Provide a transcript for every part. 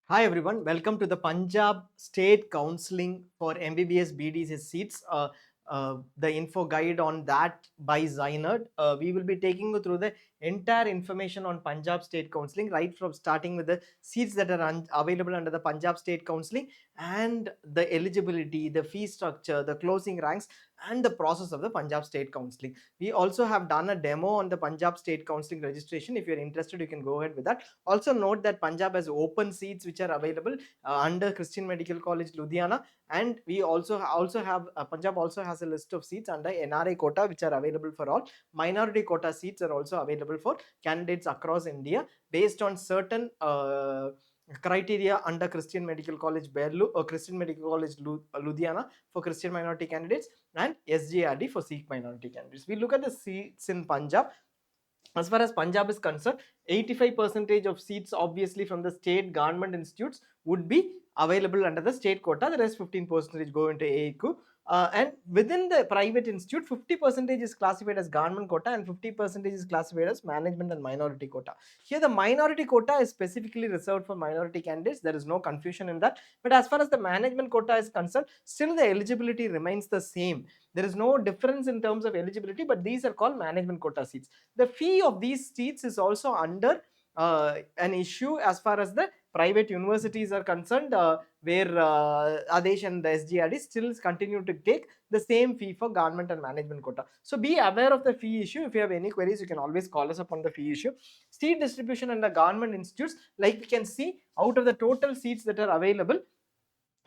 Hi everyone, welcome to the Punjab State Counselling for MBBS BDS seats. The info guide on that by ZyNerd. We will be taking you through the entire information on Punjab State Counselling, right from starting with the seats that are available under the Punjab State Counselling and the eligibility, the fee structure, the closing ranks, and the process of the Punjab State Counselling. We also have done a demo on the Punjab State Counselling registration. If you're interested, you can go ahead with that. Also note that Punjab has open seats which are available under Christian Medical College Ludhiana, and we also have Punjab also has a list of seats under NRI quota which are available for all. Minority quota seats are also available for candidates across India based on certain criteria under Christian Medical College Berlu or Christian Medical College Ludhiana for Christian minority candidates and SJRD for Sikh minority candidates. We look at the seats in Punjab. As far as Punjab is concerned, 85% of seats obviously from the state government institutes would be available under the state quota. The rest 15% go into AIQ. And within the private institute, 50% is classified as government quota and 50% is classified as management and minority quota. Here the minority quota is specifically reserved for minority candidates. There is no confusion in that. But as far as the management quota is concerned, still the eligibility remains the same. There is no difference in terms of eligibility, but these are called management quota seats. The fee of these seats is also under an issue as far as the private universities are concerned, where Adesh and the SGRD still continue to take the same fee for government and management quota. So be aware of the fee issue. If you have any queries, you can always call us up on the fee issue. Seat distribution under government institutes, like we can see, out of the total seats that are available,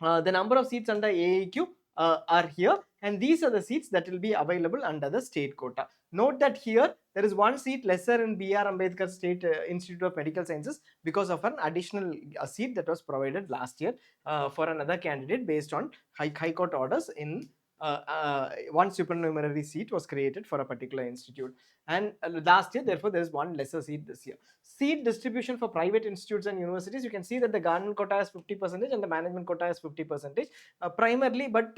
the number of seats under AAQ are here, and these are the seats that will be available under the state quota. Note that here there is one seat lesser in BR Ambedkar State Institute of Medical Sciences because of an additional seat that was provided last year for another candidate based on High Court orders in one supernumerary seat was created for a particular institute, and last year therefore there is one lesser seat this year. Seat distribution for private institutes and universities, you can see that the government quota is 50% and the management quota is 50% primarily, but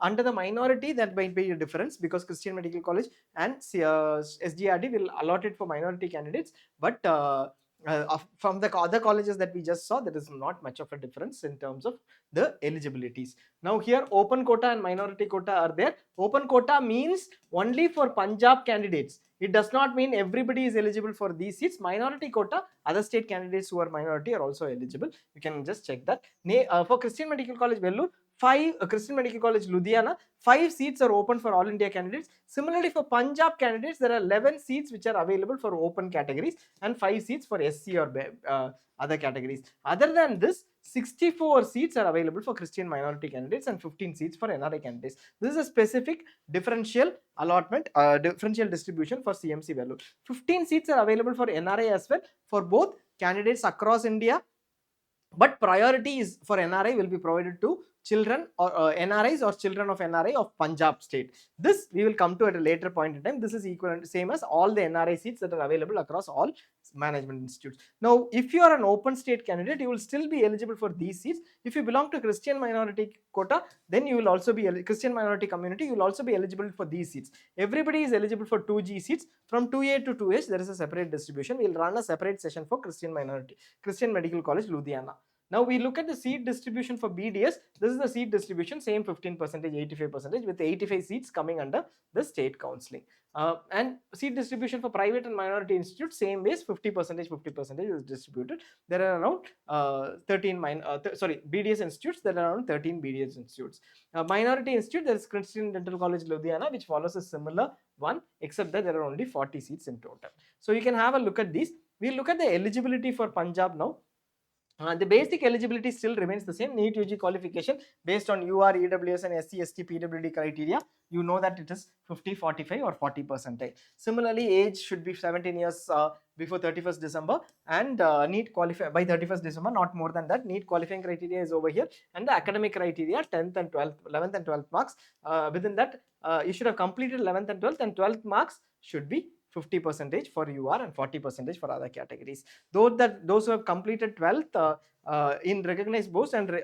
under the minority that might be a difference because Christian Medical College and SGRD will allot it for minority candidates, but from the other colleges that we just saw, there is not much of a difference in terms of the eligibilities. Now here open quota and minority quota are there. Open quota means only for Punjab candidates. It does not mean everybody is eligible for these seats. Minority quota, other state candidates who are minority are also eligible. You can just check that. For Christian Medical College Vellore, Christian Medical College Ludhiana, 5 seats are open for all India candidates. Similarly, for Punjab candidates, there are 11 seats which are available for open categories and 5 seats for SC or other categories. Other than this, 64 seats are available for Christian minority candidates and 15 seats for NRI candidates. This is a specific differential allotment, differential distribution for CMC Vellore. 15 seats are available for NRI as well for both candidates across India, but priority is for NRI will be provided to children or NRIs or children of NRI of Punjab state. This we will come to at a later point in time. This is equivalent same as all the NRI seats that are available across all management institutes. Now, if you are an open state candidate, you will still be eligible for these seats. If you belong to Christian minority quota, then you will also be Christian minority community. You will also be eligible for these seats. Everybody is eligible for 2G seats. From 2A to 2H, there is a separate distribution. We will run a separate session for Christian minority, Christian Medical College Ludhiana. Now we look at the seat distribution for BDS. This is the seat distribution, same 15%, 85%, with 85 seats coming under the state counselling. And seat distribution for private and minority institutes, same ways, 50%, 50% is distributed. There are around BDS institutes, there are around 13 BDS institutes. Minority institute, there is Christian Dental College Ludhiana, which follows a similar one, except that there are only 40 seats in total. So you can have a look at these. We'll look at the eligibility for Punjab now. The basic eligibility still remains the same. NEET UG qualification based on UR, EWS and SC, ST, PWD criteria. You know that it is 50, 45 or 40%. Similarly, age should be 17 years before 31st December and NEET qualify by 31st December, not more than that. NEET qualifying criteria is over here, and the academic criteria 10th and 12th, 11th and 12th marks. Within that, you should have completed 11th and 12th, and 12th marks should be 50% for UR and 40% for other categories. Those who have completed 12th in recognized boards and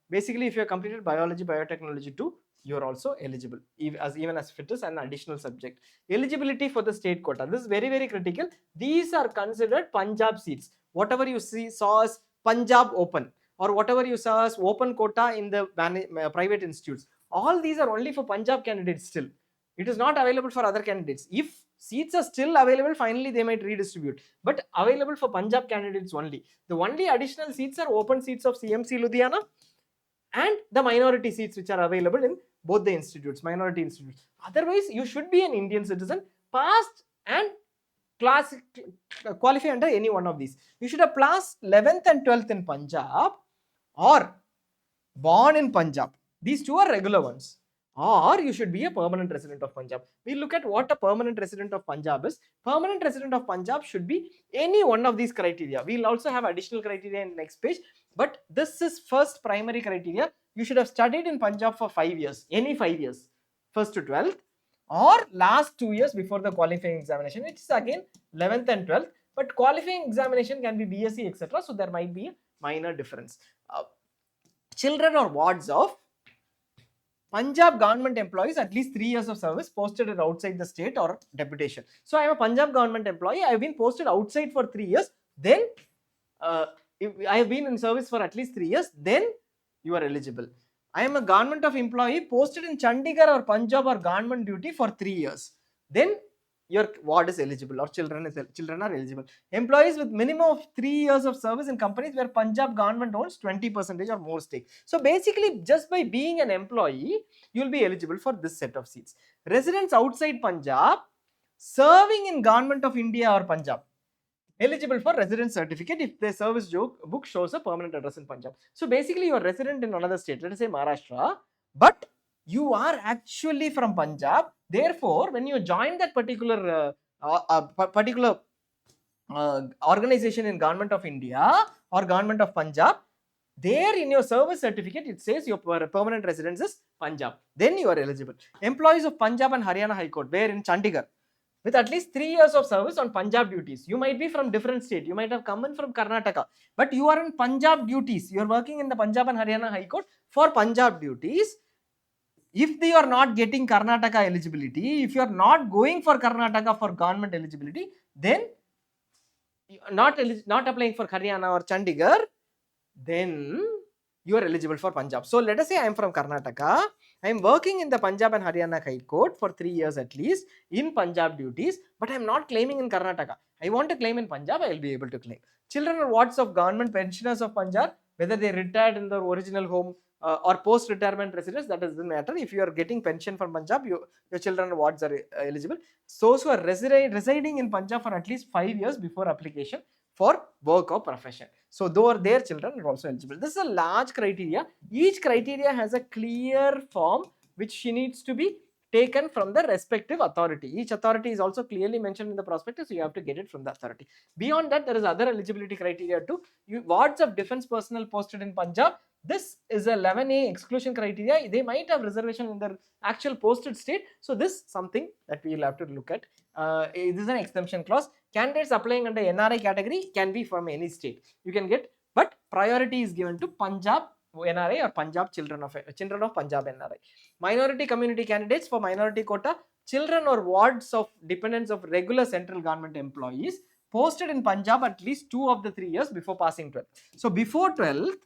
basically if you have completed biology, biotechnology too, you are also eligible even as if it is an additional subject. Eligibility for the state quota, this is very, very critical. These are considered Punjab seats. Whatever you saw as Punjab open, or whatever you saw as open quota in the private institutes, all these are only for Punjab candidates still. It is not available for other candidates. If seats are still available, finally they might redistribute, but available for Punjab candidates only. The only additional seats are open seats of CMC Ludhiana and the minority seats which are available in both the institutes, minority institutes. Otherwise, you should be an Indian citizen, passed and qualify under any one of these. You should have passed 11th and 12th in Punjab or born in Punjab. These two are regular ones. Or you should be a permanent resident of Punjab. We look at what a permanent resident of Punjab is. Permanent resident of Punjab should be any one of these criteria. We'll also have additional criteria in the next page, but this is first primary criteria. You should have studied in Punjab for 5 years, any 5 years, first to 12th, or last 2 years before the qualifying examination, which is again 11th and 12th. But qualifying examination can be BSc, etc. So there might be a minor difference. Children or wards of Punjab government employees at least 3 years of service posted outside the state or deputation. So I am a Punjab government employee. I have been posted outside for 3 years. Then if I have been in service for at least 3 years, then you are eligible. I am a government of employee posted in Chandigarh or Punjab or government duty for 3 years. Then your ward is eligible, or children are eligible. Employees with minimum of 3 years of service in companies where Punjab government owns 20% or more stake. So basically, just by being an employee, you will be eligible for this set of seats. Residents outside Punjab serving in government of India or Punjab, eligible for residence certificate if their service book shows a permanent address in Punjab. So basically, you are resident in another state, let us say Maharashtra, but you are actually from Punjab. Therefore, when you join that particular organization in government of India or government of Punjab, there in your service certificate it says your permanent residence is Punjab. Then you are eligible. Employees of Punjab and Haryana High Court, where in Chandigarh, with at least 3 years of service on Punjab duties. You might be from different state. You might have come in from Karnataka, but you are in Punjab duties. You are working in the Punjab and Haryana High Court for Punjab duties. If they are not getting Karnataka eligibility, if you are not going for Karnataka for government eligibility, then not applying for Haryana or Chandigarh, then you are eligible for Punjab. So let us say I am from Karnataka. I am working in the Punjab and Haryana High Court for 3 years at least in Punjab duties, but I am not claiming in Karnataka. I want to claim in Punjab, I will be able to claim. Children or wards of government pensioners of Punjab, whether they retired in their original home or post-retirement residents, that doesn't matter. If you are getting pension from Punjab, your children or wards are eligible. Those who are residing in Punjab for at least 5 years before application for work or profession. So though their children are also eligible. This is a large criteria. Each criteria has a clear form which she needs to be taken from the respective authority. Each authority is also clearly mentioned in the prospectus, so you have to get it from the authority. Beyond that, there is other eligibility criteria too. Wards of defense personnel posted in Punjab, this is a 11A exclusion criteria. They might have reservation in their actual posted state. So this is something that we will have to look at. This is an exemption clause. Candidates applying under NRI category can be from any state. You can get, but priority is given to Punjab NRI or Punjab children of Punjab NRI. Minority community candidates for minority quota, children or wards of dependents of regular central government employees posted in Punjab at least 2 of the 3 years before passing 12th. So before 12th,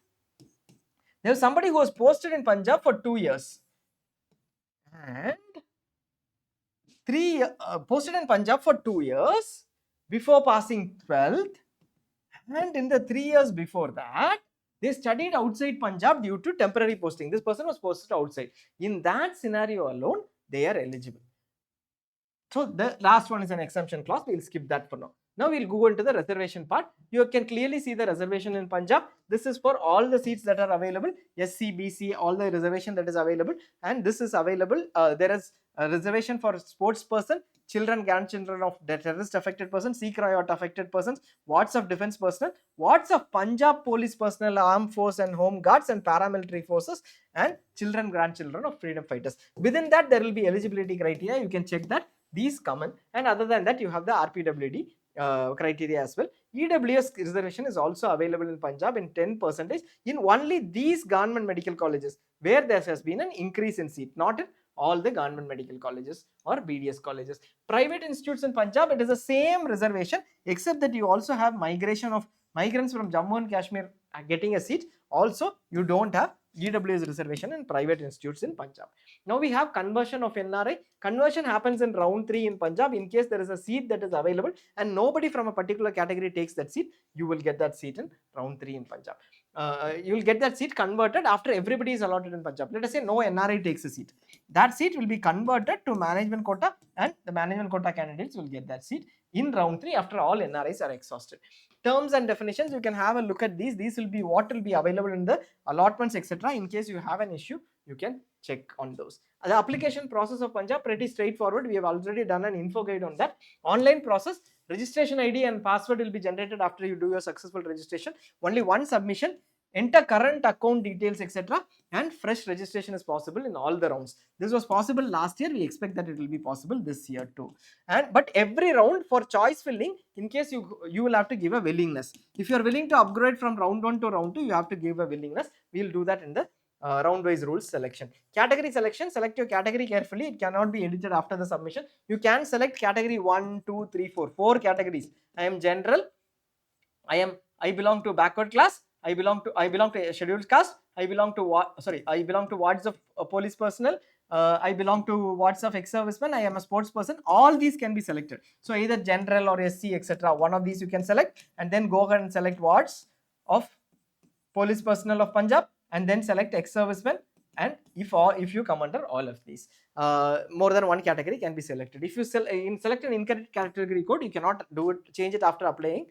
there was somebody who was posted in Punjab for 2 years and posted in Punjab for 2 years before passing 12th, and in the 3 years before that, they studied outside Punjab due to temporary posting. This person was posted outside. In that scenario alone, they are eligible. So the last one is an exemption clause. We will skip that for now. Now we will go into the reservation part. You can clearly see the reservation in Punjab. This is for all the seats that are available. SC, BC, all the reservation that is available. And this is available. There is a reservation for sports person, children, grandchildren of terrorist affected persons, Sikh riot affected persons, wards of defense personnel, wards of Punjab police personnel, armed force and home guards and paramilitary forces, and children, grandchildren of freedom fighters. Within that, there will be eligibility criteria. You can check that. These common, and other than that, you have the RPWD criteria as well. EWS reservation is also available in Punjab in 10% in only these government medical colleges where there has been an increase in seat, not in all the government medical colleges or BDS colleges. Private institutes in Punjab, it is the same reservation, except that you also have migration of migrants from Jammu and Kashmir getting a seat. Also, you don't have EWS reservation in private institutes in Punjab. Now we have conversion of NRI. Conversion happens in round 3 in Punjab. In case there is a seat that is available and nobody from a particular category takes that seat, you will get that seat in round 3 in Punjab. You will get that seat converted after everybody is allotted in Punjab. Let us say no NRI takes a seat. That seat will be converted to management quota, and the management quota candidates will get that seat in round 3 after all NRIs are exhausted. Terms and definitions, you can have a look at these. These will be what will be available in the allotments, etc. In case you have an issue, you can check on those. The application process of Punjab, pretty straightforward. We have already done an info guide on that. Online process, registration ID and password will be generated after you do your successful registration. Only one submission, enter current account details, etc. and fresh registration is possible in all the rounds. This was possible last year. We expect that it will be possible this year too. But every round for choice filling, in case you will have to give a willingness. If you are willing to upgrade from round 1 to round 2, you have to give a willingness. We will do that in the round wise rules selection. Category selection, select your category carefully. It cannot be edited after the submission. You can select category 1, 2, 3, 4 categories. I am general, I belong to backward class, I belong to a scheduled caste, I belong to wards of police personnel, I belong to wards of ex-servicemen, I am a sports person. All these can be selected. So either general or SC, etc. One of these you can select, and then go ahead and select wards of police personnel of Punjab, and then select ex-servicemen. And if you come under all of these, more than one category can be selected. If you select an incorrect category code, you cannot change it after applying.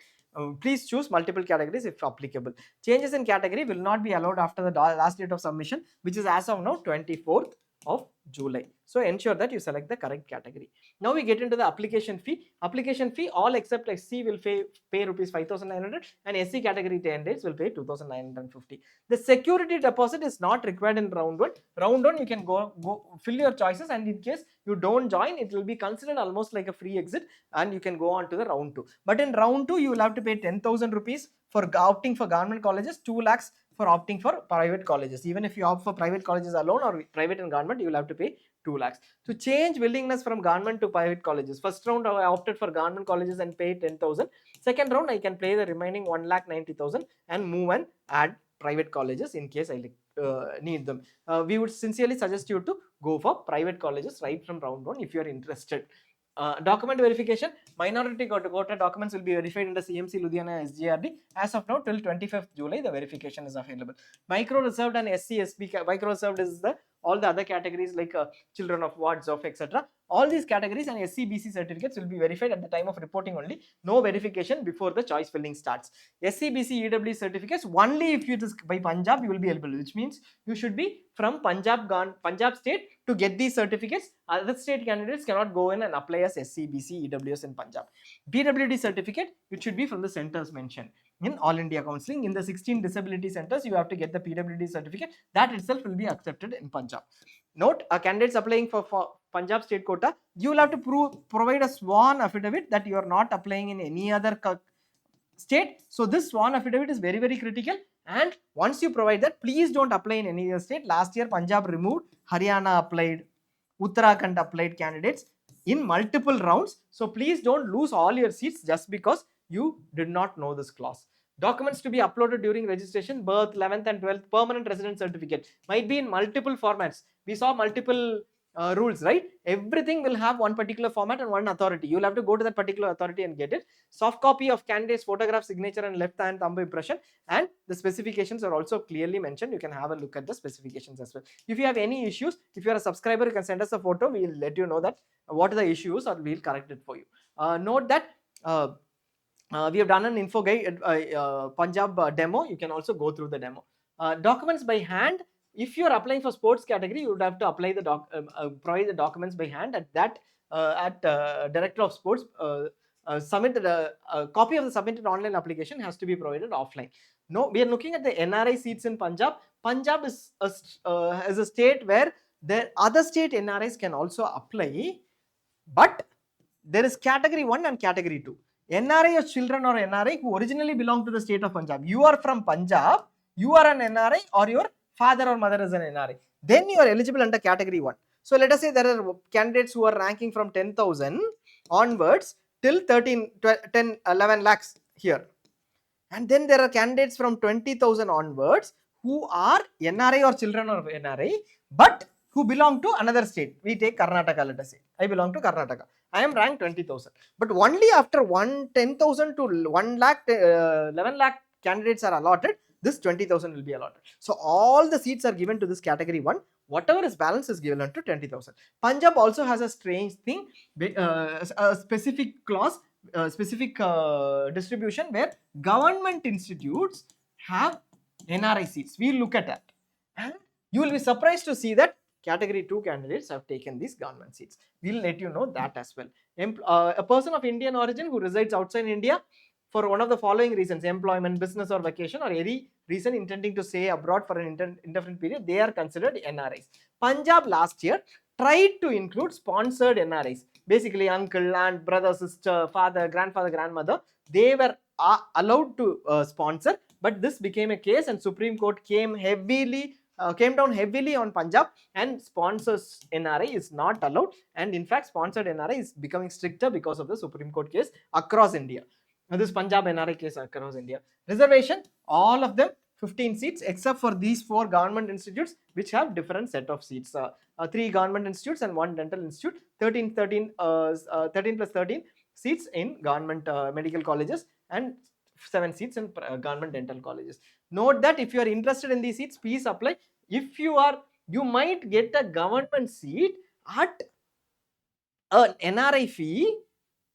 Please choose multiple categories if applicable. Changes in category will not be allowed after the last date of submission, which is as of now 24th of July. So ensure that you select the correct category. Now we get into the application fee. Application fee, all except SC will pay rupees 5,900 and SC category candidates will pay 2,950. The security deposit is not required in round 1. Round 1 you can go fill your choices, and in case you don't join, it will be considered almost like a free exit and you can go on to the round 2. But in round 2 you will have to pay 10,000 rupees for opting for government colleges, 2 lakhs for opting for private colleges. Even if you opt for private colleges alone or private and government, you will have to pay 2 lakhs. To change willingness from government to private colleges, first round I opted for government colleges and paid 10,000. Second round I can pay the remaining 1,90,000 and move and add private colleges in case I need them. We would sincerely suggest you to go for private colleges right from round 1 if you are interested. Document verification, minority quota documents will be verified in the CMC Ludhiana SGRD. As of now, till 25th July, the verification is available. Micro reserved and SC SB, micro reserved is all the other categories like children of wards of etc. All these categories and SC BC certificates will be verified at the time of reporting only. No verification before the choice filling starts. SC BC EW certificates only if it is by Punjab you will be eligible, which means you should be from Punjab state to get these certificates. Other state candidates cannot go in and apply as SC BC EWS in Punjab. PWD certificate, it should be from the centers mentioned in All India Counselling. In the 16 disability centers, you have to get the PWD certificate. That itself will be accepted in Punjab. Note, candidates applying for Punjab State Quota, you will have to provide a sworn affidavit that you are not applying in any other state. So this sworn affidavit is very, very critical. And once you provide that, please don't apply in any other state. Last year, Punjab removed, Haryana applied, Uttarakhand applied candidates in multiple rounds. So please don't lose all your seats just because you did not know this clause. Documents to be uploaded during registration, birth, 11th and 12th, permanent resident certificate might be in multiple formats. We saw multiple rules, right? Everything will have one particular format and one authority. You'll have to go to that particular authority and get it. Soft copy of candidate's photograph, signature and left hand thumb impression, and the specifications are also clearly mentioned. You can have a look at the specifications as well. If you have any issues, if you are a subscriber, you can send us a photo. We will let you know that what are the issues or we will correct it for you. Note that we have done an info guide, Punjab demo. You can also go through the demo. Documents by hand. If you are applying for sports category, you would have to apply the provide the documents by hand at that Director of Sports. Submit a copy of the submitted online application has to be provided offline. No, we are looking at the NRI seats in Punjab. Punjab is a state where the other state NRIs can also apply, but there is category 1 and category 2. NRI of children or NRI who originally belong to the state of Punjab. You are from Punjab, you are an NRI or your father or mother is an NRI. Then you are eligible under category 1. So let us say there are candidates who are ranking from 10,000 onwards till 11 lakhs here. And then there are candidates from 20,000 onwards who are NRI or children of NRI, but who belong to another state. We take Karnataka, let us say. I belong to Karnataka. I am ranked 20,000. But only after 10,000 to 1 lakh, 11 lakh candidates are allotted, this 20,000 will be allotted. So all the seats are given to this category 1. Whatever is balance is given to 20,000. Punjab also has a strange thing, a specific clause, specific distribution where government institutes have NRI seats. We'll look at that. And you will be surprised to see that category 2 candidates have taken these government seats. We'll let you know that as well. A person of Indian origin who resides outside India for one of the following reasons, employment, business or vacation, or any reason intending to stay abroad for an indefinite period, they are considered NRIs. Punjab last year tried to include sponsored NRIs. Basically, uncle, aunt, brother, sister, father, grandfather, grandmother, they were allowed to sponsor, but this became a case and Supreme Court came down heavily on Punjab, and sponsors NRI is not allowed, and in fact sponsored NRI is becoming stricter because of the Supreme Court case across India. This Punjab NRI case across India. Reservation, all of them 15 seats except for these 4 government institutes which have different set of seats. 3 government institutes and 1 dental institute, 13 plus 13 seats in government medical colleges and 7 seats in government dental colleges. Note that if you are interested in these seats, please apply. If you are, you might get a government seat at an NRI fee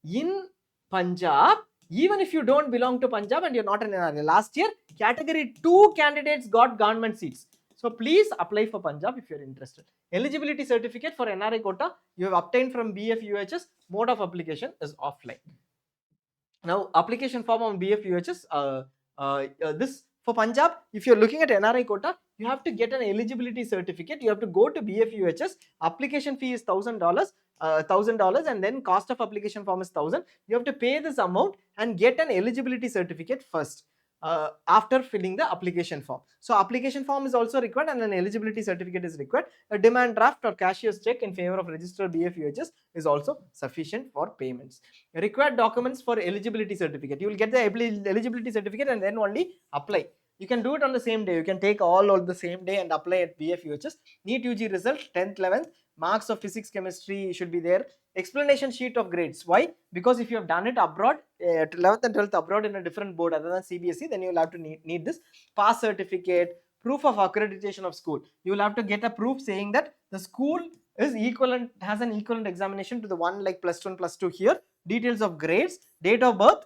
in Punjab, even if you don't belong to Punjab and you're not an NRI. Last year, category 2 candidates got government seats. So please apply for Punjab if you're interested. Eligibility certificate for NRI quota you have obtained from BF UHS. Mode of application is offline. Now, application form on BF UHS, this for Punjab, if you're looking at NRI quota, you have to get an eligibility certificate. You have to go to BF UHS. Application fee is $1,000, and then cost of application form is 1,000. You have to pay this amount and get an eligibility certificate first. After filling the application form. So application form is also required and an eligibility certificate is required. A demand draft or cashier's check in favor of registered BF UHS is also sufficient for payments. Required documents for eligibility certificate. You will get the eligibility certificate and then only apply. You can do it on the same day. You can take all on the same day and apply at BF UHS. NEET UG result 10th, 11th. Marks of physics, chemistry should be there. Explanation sheet of grades. Why? Because if you have done it abroad, 11th and 12th abroad in a different board other than CBSE, then you will have to need this pass certificate, proof of accreditation of school. You will have to get a proof saying that the school is equivalent, has an equivalent examination to the one like +1, +2 here. Details of grades, date of birth,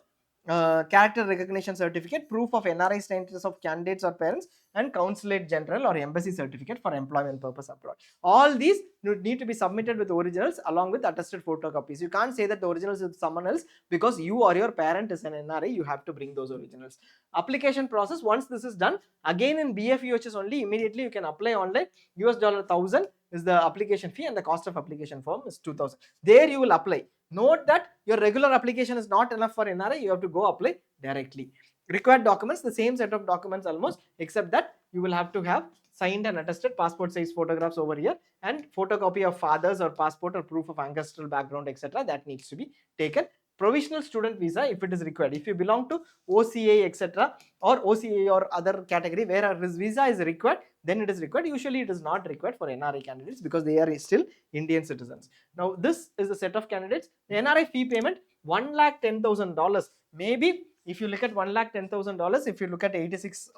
character recognition certificate, proof of NRI status of candidates or parents, and consulate general or embassy certificate for employment purpose abroad. All these need to be submitted with originals along with attested photocopies. You can't say that the originals is someone else because you or your parent is an NRI. You have to bring those originals. Application process, once this is done, again in BF UHS only, immediately you can apply online. $1,000 is the application fee and the cost of application form is 2,000. There you will apply. Note that your regular application is not enough for NRI. You have to go apply directly. Required documents, the same set of documents almost, except that you will have to have signed and attested passport size photographs over here and photocopy of father's or passport or proof of ancestral background, etc. That needs to be taken. Provisional student visa if it is required. If you belong to OCA, etc. or OCA or other category where a visa is required, then it is required. Usually it is not required for NRI candidates because they are still Indian citizens. Now this is the set of candidates. The NRI fee payment, $1,10,000. Maybe if you look at $1,10,000, if you look at 86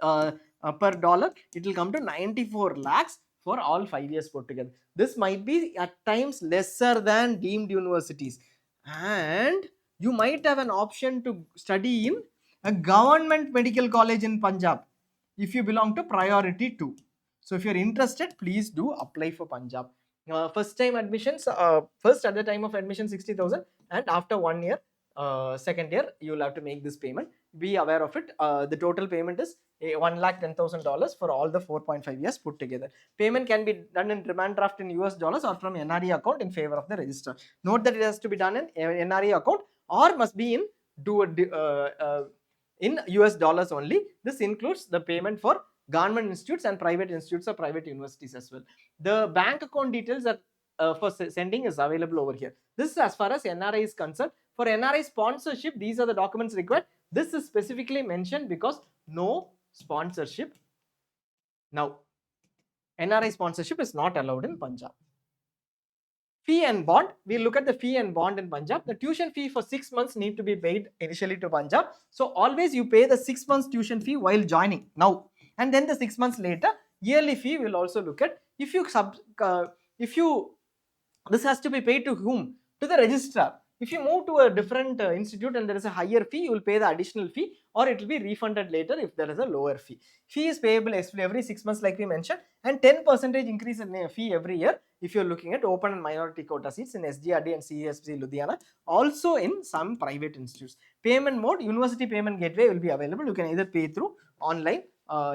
per dollar, it will come to 94 lakhs for all 5 years put together. This might be at times lesser than deemed universities, and you might have an option to study in a government medical college in Punjab if you belong to priority 2. So if you're interested, please do apply for Punjab. First time admissions, first at the time of admission 60,000, and after 1 year, second year, you will have to make this payment. Be aware of it. The total payment is $1,10,000 for all the 4.5 years put together. Payment can be done in demand draft in US dollars or from NRE account in favor of the registrar. Note that it has to be done in NRE account or must be in US dollars only. This includes the payment for government institutes and private institutes or private universities as well. The bank account details are for sending is available over here. This is as far as NRI is concerned. For NRI sponsorship, these are the documents required. This is specifically mentioned because no sponsorship. Now, NRI sponsorship is not allowed in Punjab. Fee and bond, we look at the fee and bond in Punjab. The tuition fee for 6 months need to be paid initially to Punjab. So always you pay the 6 months tuition fee while joining now, and then the 6 months later yearly fee will also look at. If you this has to be paid to whom? To the registrar. If you move to a different institute and there is a higher fee, you will pay the additional fee, or it will be refunded later if there is a lower fee. Fee is payable every 6 months like we mentioned, and 10% increase in fee every year if you are looking at open and minority quota seats in SGRD and CESC Ludhiana, also in some private institutes. Payment mode, university payment gateway will be available. You can either pay through online,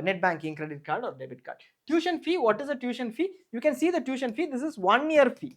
net banking, credit card or debit card. Tuition fee, what is the tuition fee? You can see the tuition fee, this is 1 year fee.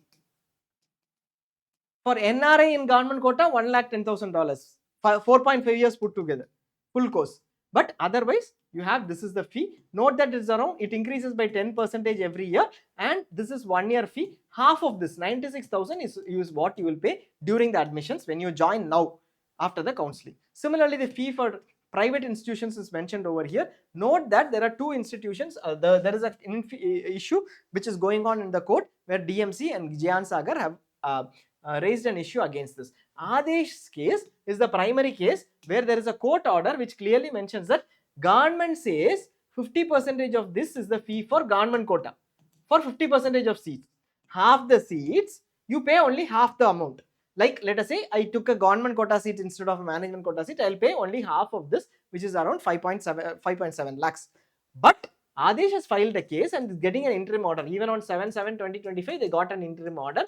For NRI in government quota, $1,10,000, 4.5 years put together, full course. But otherwise, you have, this is the fee. Note that it's around, it increases by 10% every year, and this is 1 year fee. Half of this, 96,000 is what you will pay during the admissions when you join now after the counseling. Similarly, the fee for private institutions is mentioned over here. Note that there are two institutions. There is an issue which is going on in the court where DMC and Gyan Sagar have raised an issue against this. Adesh's case is the primary case where there is a court order which clearly mentions that government says 50% of this is the fee for government quota for 50% of seats. Half the seats, you pay only half the amount. Like let us say I took a government quota seat instead of a management quota seat, I'll pay only half of this, which is around 5.7 lakhs. But Adesh has filed a case and is getting an interim order. Even on 7/7/2025, they got an interim order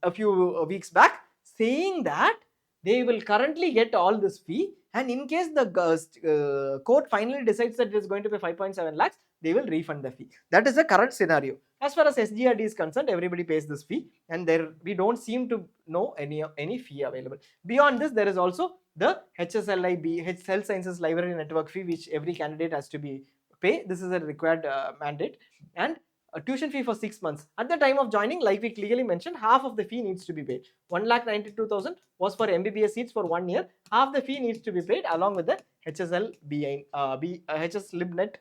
a few weeks back saying that they will currently get all this fee, and in case the court finally decides that it is going to be 5.7 lakhs, they will refund the fee. That is the current scenario. As far as SGRD is concerned, everybody pays this fee, and there we don't seem to know any fee available. Beyond this, there is also the HSLIB, Health Sciences Library Network fee, which every candidate has to be pay. This is a required mandate, and a tuition fee for 6 months. At the time of joining, like we clearly mentioned, half of the fee needs to be paid. 1,92,000 was for MBBS seats for 1 year. Half the fee needs to be paid along with the HSLibnet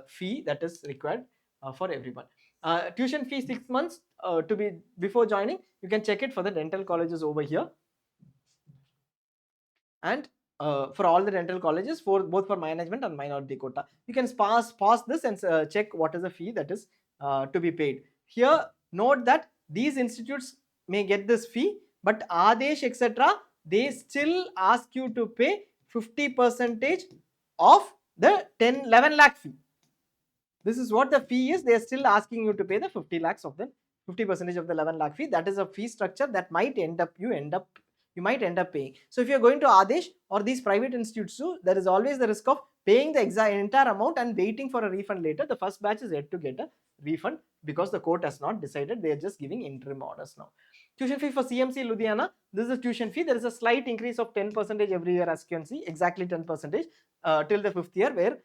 fee that is required for everyone. Tuition fee 6 months to be before joining. You can check it for the dental colleges over here, and for all the dental colleges, for both for management and minority quota. You can pause this and check what is the fee that is to be paid. Here, note that these institutes may get this fee, but Adesh etc., they still ask you to pay 50% of the 11 lakh fee. This is what the fee is. They are still asking you to pay the 50 lakhs of the 50% of the 11 lakh fee. That is a fee structure that might you might end up paying. So if you are going to Adesh or these private institutes too, there is always the risk of paying the entire amount and waiting for a refund later. The first batch is yet to get a refund because the court has not decided. They are just giving interim orders now. Tuition fee for CMC Ludhiana, this is a tuition fee. There is a slight increase of 10% every year, as you can see, exactly 10% till the 5th year where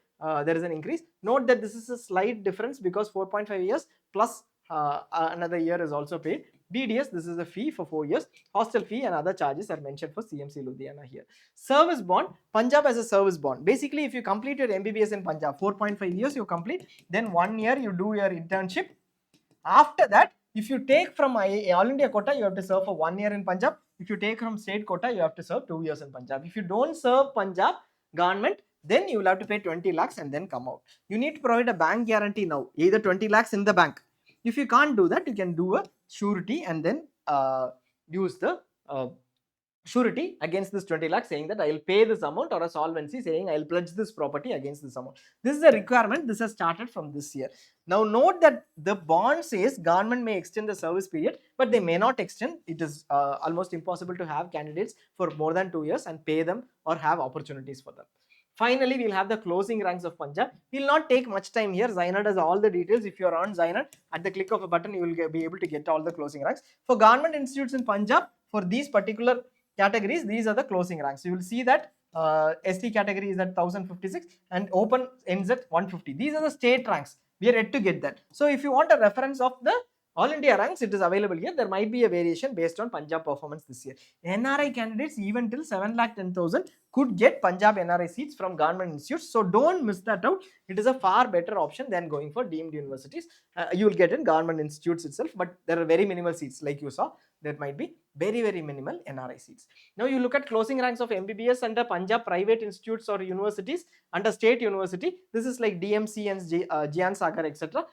there is an increase. Note that this is a slight difference because 4.5 years plus another year is also paid. BDS, this is a fee for 4 years. Hostel fee and other charges are mentioned for CMC Ludhiana here. Service bond, Punjab has a service bond. Basically, if you complete your MBBS in Punjab, 4.5 years you complete, then 1 year you do your internship. After that, if you take from All India quota, you have to serve for 1 year in Punjab. If you take from state quota, you have to serve 2 years in Punjab. If you don't serve Punjab government, then you will have to pay 20 lakhs and then come out. You need to provide a bank guarantee now, either 20 lakhs in the bank. If you can't do that, you can do a surety and then use the surety against this 20 lakhs saying that I will pay this amount, or a solvency saying I will pledge this property against this amount. This is a requirement. This has started from this year. Now note that the bond says government may extend the service period, but they may not extend. It is almost impossible to have candidates for more than 2 years and pay them or have opportunities for them. Finally, we'll have the closing ranks of Punjab. We'll not take much time here. ZyNerd has all the details. If you're on ZyNerd, at the click of a button, you will be able to get all the closing ranks. For government institutes in Punjab, for these particular categories, these are the closing ranks. You will see that ST category is at 1056 and open ends at 150. These are the state ranks. We are yet to get that. So if you want a reference of the All India ranks, it is available here. There might be a variation based on Punjab performance this year. NRI candidates even till 7,10,000 could get Punjab NRI seats from government institutes. So don't miss that out. It is a far better option than going for deemed universities. You will get in government institutes itself, but there are very minimal seats, like you saw. There might be very minimal NRI seats. Now you look at closing ranks of MBBS under Punjab private institutes or universities under state university. This is like DMC and Gian Sagar, etc.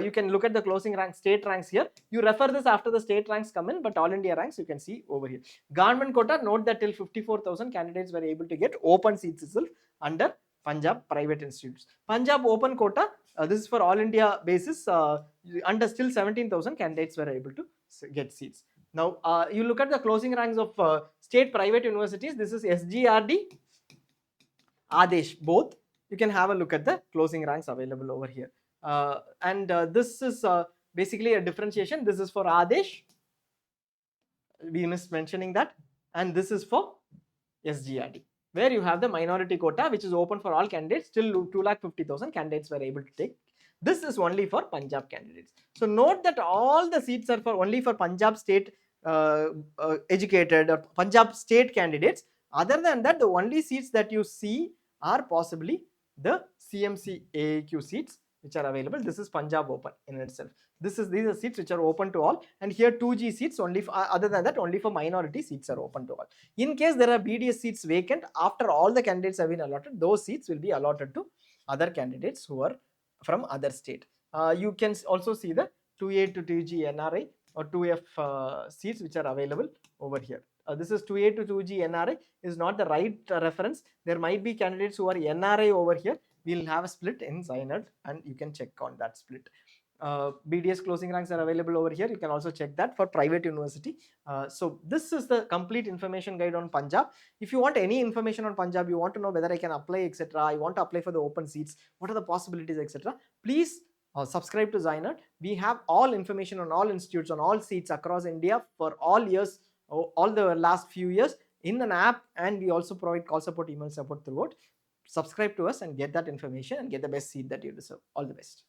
You can look at the closing rank, state ranks here. You refer this after the state ranks come in, but all India ranks you can see over here. Government quota, note that till 54,000 candidates were able to get open seats itself under Punjab private institutes. Punjab open quota, this is for all India basis, under still 17,000 candidates were able to get seats. Now you look at the closing ranks of state private universities. This is SGRD, Adesh, both. You can have a look at the closing ranks available over here. This is basically a differentiation. This is for Adesh, we missed mentioning that, and this is for SGRD, where you have the minority quota, which is open for all candidates. Till 2,50,000 candidates were able to take. This is only for Punjab candidates. So note that all the seats are only for Punjab state educated or Punjab state candidates. Other than that, the only seats that you see are possibly the CMC AAQ seats which are available. This is Punjab open in itself. These are seats which are open to all, and here 2G seats only for, other than that only for minority seats are open to all. In case there are BDS seats vacant after all the candidates have been allotted, those seats will be allotted to other candidates who are from other state. You can also see the 2A to 2G NRI or 2F seats which are available over here. This is 2A to 2G NRI is not the right reference. There might be candidates who are NRI over here. We'll have a split in ZyNerd and you can check on that split. BDS closing ranks are available over here. You can also check that for private university. So this is the complete information guide on Punjab. If you want any information on Punjab, you want to know whether I can apply, etc. I want to apply for the open seats. What are the possibilities, etc. Please subscribe to ZyNerd. We have all information on all institutes, on all seats across India for all years, all the last few years in an app, and we also provide call support, email support throughout. Subscribe to us and get that information and get the best seat that you deserve. All the best.